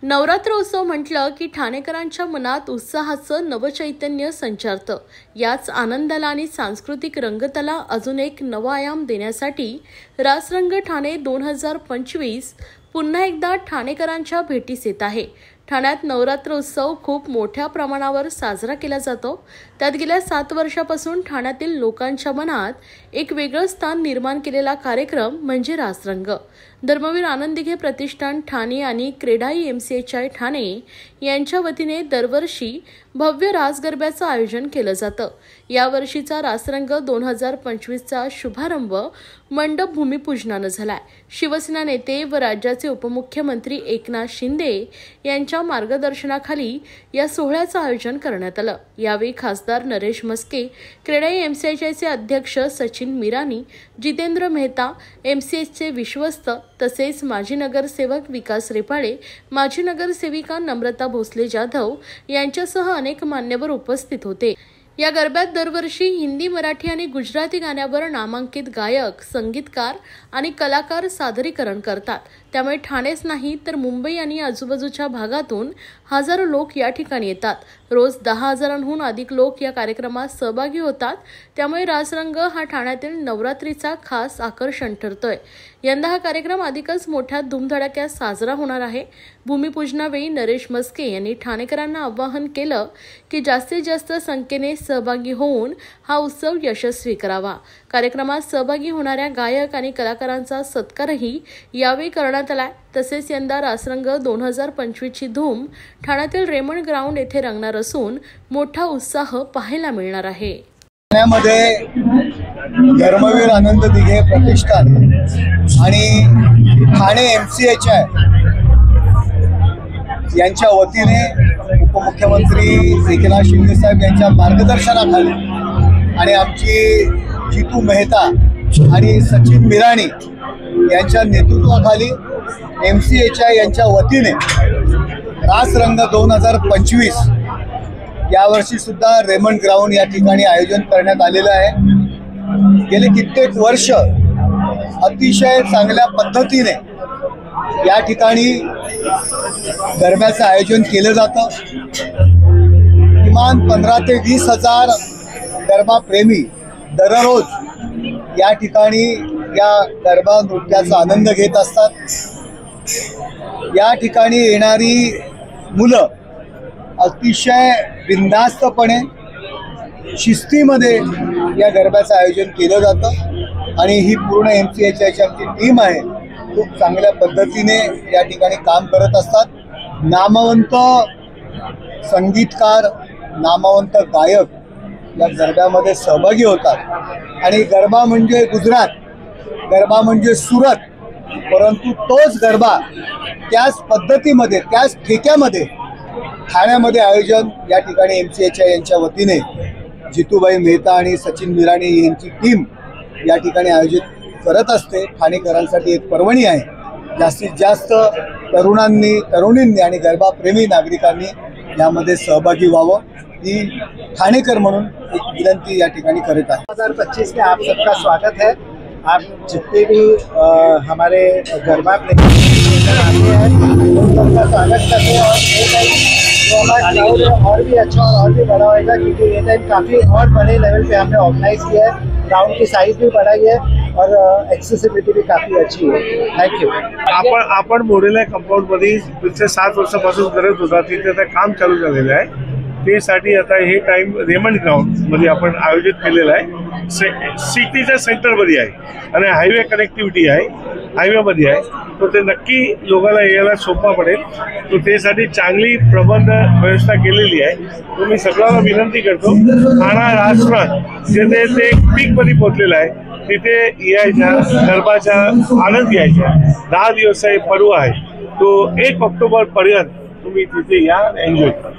नवरात्र उत्सव म्हटलं की ठाणेकरांच्या मनात उत्साहाचं नवचैतन्य संचारतं। याच आनंदाला आणि सांस्कृतिक रंगताला अजून एक नवा आयाम देण्यासाठी रासरंग ठाणे 2025 पुन्हा एकदा ठाणेकरांच्या भेटीस येत आहे। ठाण्यात नवरात्र उत्सव खूप मोठ्या प्रमाणावर साजरा केला जातो। त्यात गेल्या 7 वर्षापासून ठाण्यातील लोकांच्या मनात एक वेगळं स्थान निर्माण केलेला कार्यक्रम म्हणजे रासरंग। धर्मवीर आनंद दिघे प्रतिष्ठान ठाणे आणि क्रेडाई MCHI ठाणे यांच्या वतीने दरवर्षी भव्य रास गरब्याचं आयोजन केलं जातं। यावर्षीचा रासरंग 2025चा शुभारंभ मंडप भूमिपूजनानं झालाय। शिवसेना नेते व राज्याचे उपमुख्यमंत्री एकनाथ शिंदे यांच्या मार्गदर्शनाखाली या सोहळ्याचं आयोजन करण्यात आलं। यावेळी खासदार नरेश म्हस्के, क्रेडाई MCHIचे अध्यक्ष सचिन मिरानी, जितेंद्र मेहता, MCHचे विश्वस्त तसेच माजी नगरसेवक विकास रेपाळे, माजी नगरसेविका नम्रता भोसले जाधव यांच्यासह अनेक मान्यवर उपस्थित होते। या गरब्यात दरवर्षी हिंदी, मराठी आणि गुजराती गाण्यावर नामांकित गायक, संगीतकार आणि कलाकार सादरीकरण करतात। त्यामुळे ठाणेच नाही तर मुंबई आणि आजूबाजूच्या भागातून हजारो लोक या ठिकाणी येतात। रोज 10,000हून अधिक लोक या कार्यक्रमात सहभागी होतात। त्यामुळे रासरंग हा ठाण्यातील नवरात्रीचा खास आकर्षण ठरतोय। यंदा हा कार्यक्रम अधिकच मोठ्या धूमधडाक्यात साजरा होणार आहे। भूमिपूजनावेळी नरेश म्हस्के यांनी ठाणेकरांना आवाहन केलं की जास्तीत जास्त संख्येने सहभागी होऊन हा उत्सव यशस्वी करावा। कार्यक्रमात सहभागी होणाऱ्या गायक आणि कलाकारांचा सत्कारही यावेळी करण्यात आलाय। तसेच यंदा रासरंग 2025ची धूम ठाण्यातील रेमंड ग्राउंड येथे रंगणार असून मोठा उत्साह पाहायला मिळणार आहे। ठाण्यामध्ये धर्मवीर आनंद दिघे प्रतिष्ठान आणि ठाणे MCHI यांच्या वतीने उपमुख्यमंत्री एकनाथ शिंदे साहेब यांच्या मार्गदर्शनाखाली आणि आमची जितू मेहता आणि सचिन मिराणी यांच्या नेतृत्वाखाली MCHI यांच्या वतीने रासरंग 2025 यावर्षी सुद्धा रेमंड ग्राउंड या ठिकाणी आयोजन करण्यात आलेलं आहे। गेले कित्येक वर्ष अतिशय चांगल्या पद्धतीने या ठिकाणी गरब्याचं आयोजन केलं जातं। किमान 15 ते 20 हजार गरबा प्रेमी दररोज या ठिकाणी या गरबा नृत्याचा आनंद घेत असतात। या ठिकाणी येणारी मुलं अतिशय बिनधास्तपणे शिस्तीमध्ये या गरब्याचं आयोजन केलं जातं आणि ही पूर्ण MCHIची आमची टीम आहे, खूप चांगल्या पद्धतीने या ठिकाणी काम करत असतात। नामवंत संगीतकार, नामवंत गायक या गरब्यामध्ये सहभागी होतात आणि गरबा म्हणजे गुजरात, गरबा म्हणजे सुरत, परंतु तोच गरबा त्याच पद्धतीमध्ये त्याच ठेक्यामध्ये ठाण्यामध्ये आयोजन या ठिकाणी MCHI यांच्या वतीने जितूबाई मेहता आणि सचिन मिराणी यांची टीम या ठिकाणी आयोजित करत असते। ठाणेकरांसाठी एक पर्वणी आहे। जास्तीत जास्त तरुणींनी आणि गरबाप्रेमी नागरिकांनी यामध्ये सहभागी व्हावं ही ठाणेकर म्हणून एक विनंती या ठिकाणी करत आहे। 2025 में आप सबका स्वागत है। आप जितने भी हमारे गरबा प्रेमी आते हैं उन सबका स्वागत करते हैं और ये टाइम जो हमारा क्राउड है और भी अच्छा और भी बड़ा होगा, क्योंकि ये टाइम काफ़ी और बड़े लेवल पे हमने ऑर्गेनाइज किया है। ग्राउंड की साइज भी बढ़ाई है और एक्सेसिबिलिटी भी काफ़ी अच्छी है। Thank you. आपण मोडेला कंपाऊंडमध्ये पिछले 7 वर्षापासून करत होता, तिथे आता काम चालू झालेलं आहे। त्यासाठी आता हे टाइम रेमंड ग्राउंडमध्ये आपण आयोजित केलेलं आहे। सिटीच्या सेंटरमध्ये आहे आणि हायवे कनेक्टिव्हिटी आहे, हायवेमध्ये आहे, तो ते नक्की लोकांना यायला सोपा पडेल। तो त्यासाठी चांगली प्रबंध व्यवस्था केलेली आहे। तो मी सगळ्यांना विनंती करतो, ठाणा रासरंग जिथे ते पीकमध्ये पोहोचलेलं आहे तिथे यायच्या, गरबाचा आनंद घ्यायचा। 10 दिवसाचा पर्व आहे तो 1 ऑक्टोबरपर्यंत तुम्ही तिथे या, एन्जॉय करा।